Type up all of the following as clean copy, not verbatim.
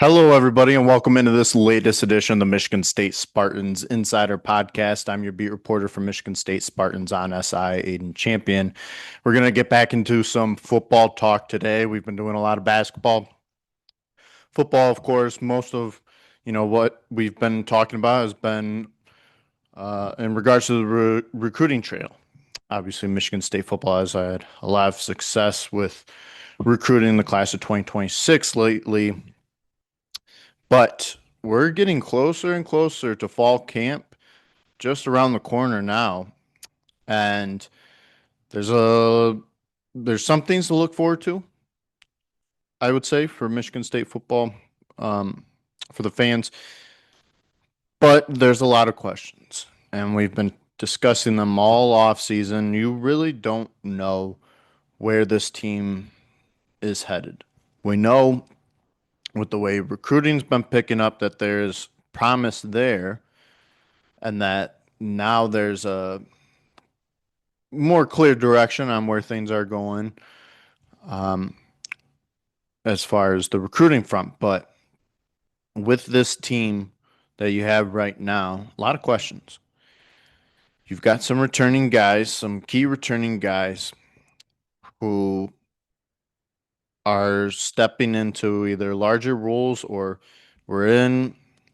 Hello, everybody, and welcome into this latest edition of the Michigan State Spartans Insider Podcast. I'm your beat reporter for Michigan State Spartans on SI, Aiden Champion. We're going to get back into some football talk today. We've been doing a lot of basketball. Football, of course, most of what we've been talking about has been in regards to the recruiting trail. Obviously, Michigan State football has had a lot of success with recruiting the class of 2026 lately. But we're getting closer and closer to fall camp just around the corner now. And there's a there's some things to look forward to, I would say, for Michigan State football, um, for the fans. But there's a lot of questions. And we've been discussing them all off season. You really don't know where this team is headed. We know with the way recruiting's been picking up that there's promise there and that now there's a more clear direction on where things are going um, as far as the recruiting front. But with this team that you have right now, a lot of questions. You've got some returning guys, some key returning guys who are stepping into either larger roles or were in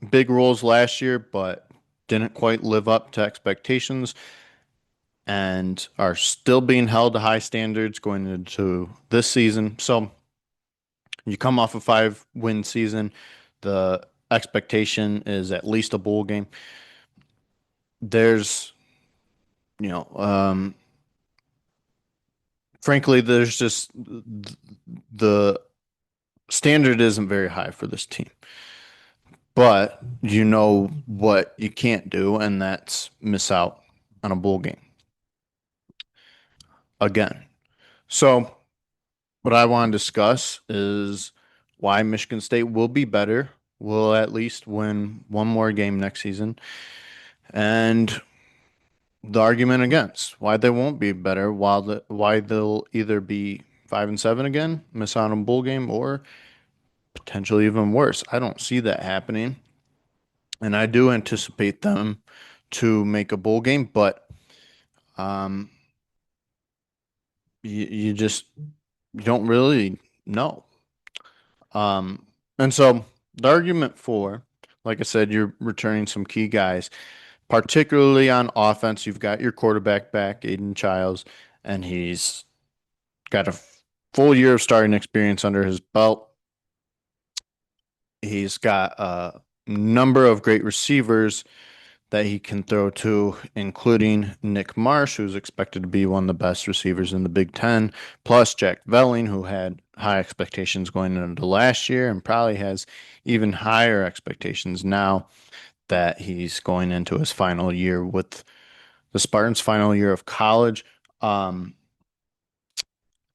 big roles last year, but didn't quite live up to expectations and are still being held to high standards going into this season. So you come off a 5-win season, the expectation is at least a bowl game. There's, you know, frankly, there's just the standard isn't very high for this team. But you know what you can't do, and that's miss out on a bowl game again. So what I want to discuss is why Michigan State will be better, will at least win one more game next season, and the argument against why they won't be better, why they'll either be 5-7 again, miss out on a bowl game, or potentially even worse. I don't see that happening, and I do anticipate them to make a bowl game, but um, you just you don't really know. Um, and so the argument for, like I said, you're returning some key guys, particularly on offense. You've got your quarterback back, Aiden Childs, and he's got a full year of starting experience under his belt. He's got a number of great receivers that he can throw to, including Nick Marsh, who's expected to be one of the best receivers in the Big Ten, plus Jack Velling, who had high expectations going into last year and probably has even higher expectations now that he's going into his final year with the Spartans' final year of college.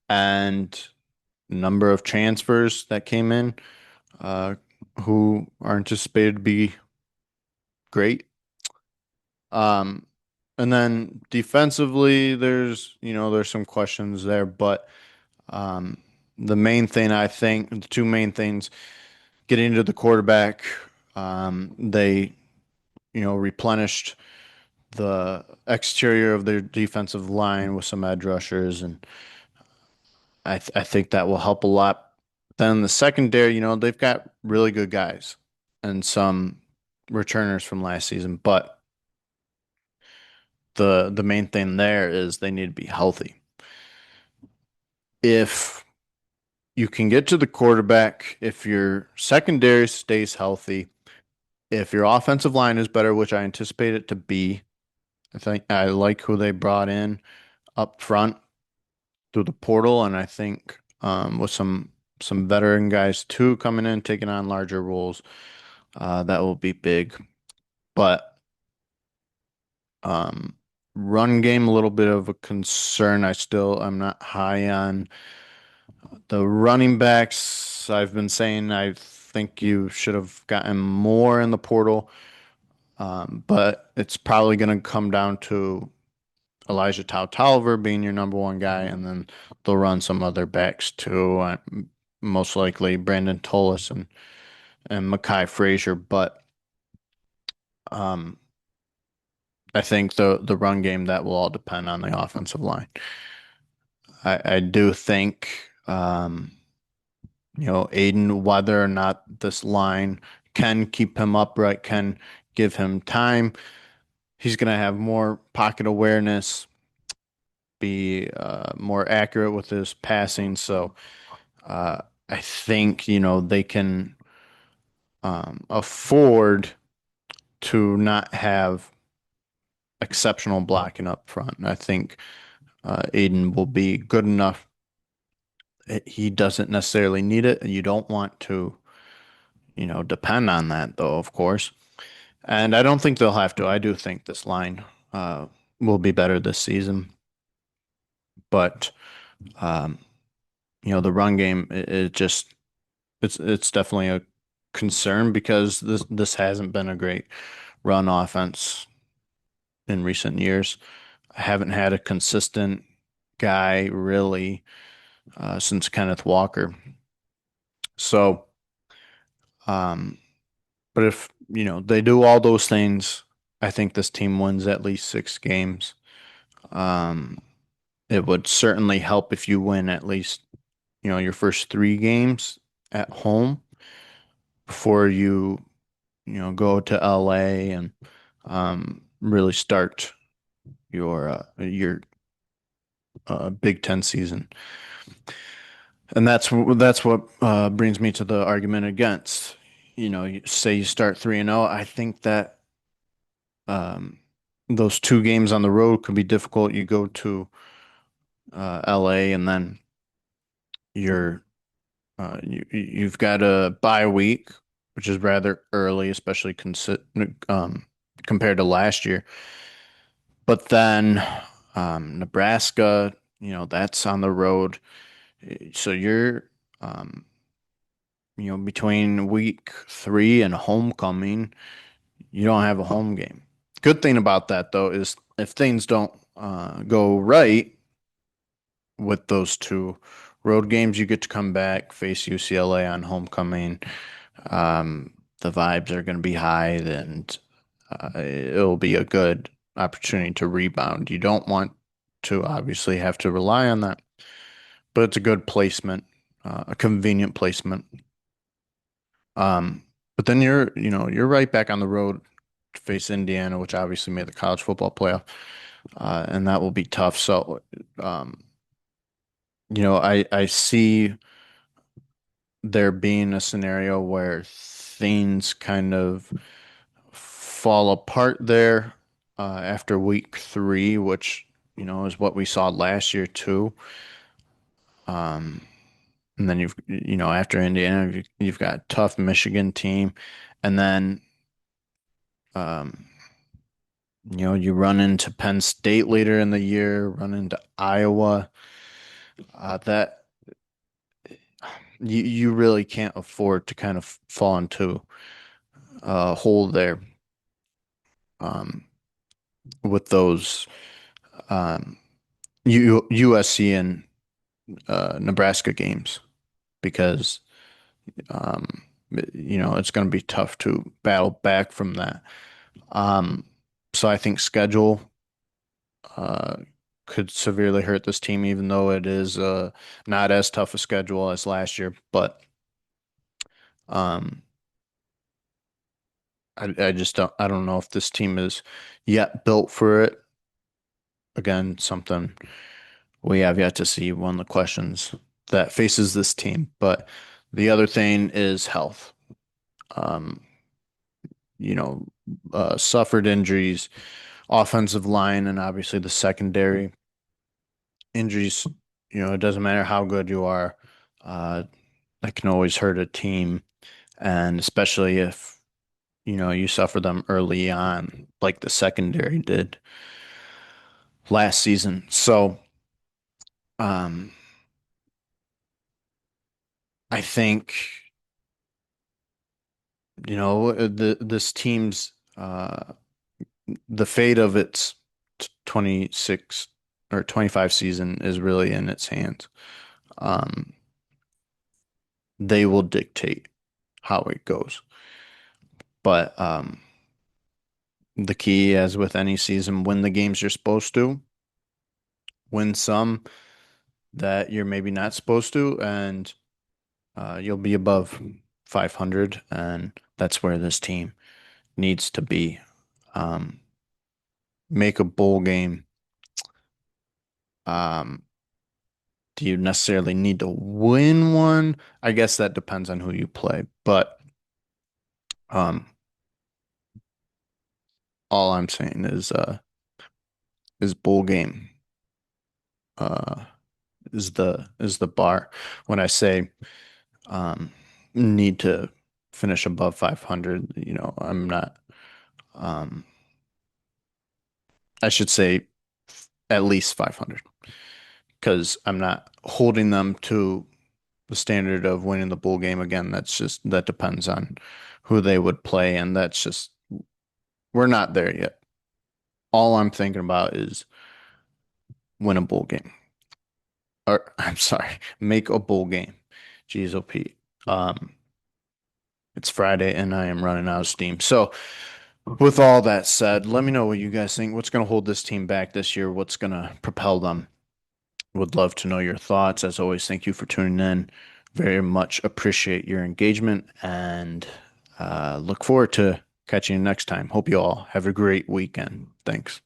And number of transfers that came in uh, who are anticipated to be great. Um, and then defensively, there's some questions there, but um, the main thing I think, the two main things, getting to the quarterback, they replenished the exterior of their defensive line with some edge rushers, and I think that will help a lot. Then the secondary, they've got really good guys and some returners from last season, but the main thing there is they need to be healthy. If you can get to the quarterback, if your secondary stays healthy, if your offensive line is better, which I anticipate it to be, I think I like who they brought in up front through the portal, and I think with some veteran guys too coming in, taking on larger roles, that will be big. But um, run game a little bit of a concern. I'm not high on the running backs. I've been saying I think you should have gotten more in the portal, but it's probably going to come down to Elijah Tolliver being your number one guy, and then they'll run some other backs too. Most likely Brandon Tollis and Mekhi Frazier, but um, I think the run game that will all depend on the offensive line. I do think Aiden, whether or not this line can keep him upright, can give him time. He's going to have more pocket awareness, be more accurate with his passing. So uh, I think, they can afford to not have exceptional blocking up front. I think Aiden will be good enough. He doesn't necessarily need it. You don't want to, depend on that, though, of course. And I don't think they'll have to. I do think this line uh, will be better this season. But um, the run game, it just it's definitely a concern because this hasn't been a great run offense in recent years. I haven't had a consistent guy really since Kenneth Walker. So, um, but if they do all those things, I think this team wins at least 6 games. Um, it would certainly help if you win at least your first 3 games at home before you go to LA and really start your Big Ten season. And that's what brings me to the argument against. You say you start 3-0. I think that um, those 2 games on the road could be difficult. You go to LA and then you're you've got a bye week, which is rather early, especially compared to last year. But then Nebraska, that's on the road. So you're, um, between week 3 and homecoming, you don't have a home game. Good thing about that, though, is if things don't go right with those 2 road games, you get to come back, face UCLA on homecoming. The vibes are going to be high, and it'll be a good opportunity to rebound. You don't want to obviously have to rely on that, but it's a good placement, a convenient placement. But then you're right back on the road to face Indiana, which obviously made the college football playoff, and that will be tough. So, I see there being a scenario where things kind of fall apart there after week 3, which is what we saw last year too. Um, and then after Indiana, you've got a tough Michigan team, and then um, you run into Penn State later in the year, run into Iowa. That you really can't afford to kind of fall into a hole there um, with those um, USC and Nebraska games because um, it's going to be tough to battle back from that. Um, so I think schedule uh, could severely hurt this team, even though it is not as tough a schedule as last year. But um, I just don't know if this team is yet built for it. Again, something we have yet to see. One of the questions that faces this team. But the other thing is health. Um, you know, Suffered injuries, offensive line, and obviously the secondary injuries. It doesn't matter how good you are, uh, that can always hurt a team, and especially if you suffer them early on, like the secondary did last season. So, um, I think this team's the fate of its 26 or 25 season is really in its hands. Um, they will dictate. how it goes. But the key, as with any season, win the games you're supposed to, win some that you're maybe not supposed to, and you'll be above 500, and that's where this team needs to be. Um, make a bowl game. Um, do you necessarily need to win one? I guess that depends on who you play, but um, all I'm saying is bowl game uh is the bar. When I say um need to finish above 500, I'm not um I should say at least 500 because I'm not holding them to the standard of winning the bowl game again. That depends on who they would play, and that's just we're not there yet. All I'm thinking about is win a bowl game. Or I'm sorry, make a bowl game. Jeez, oh Pete. Um, it's Friday and I am running out of steam. So, with all that said, let me know what you guys think. What's going to hold this team back this year? What's going to propel them? Would love to know your thoughts. As always, thank you for tuning in. Very much appreciate your engagement and look forward to catching you next time. Hope you all have a great weekend. Thanks.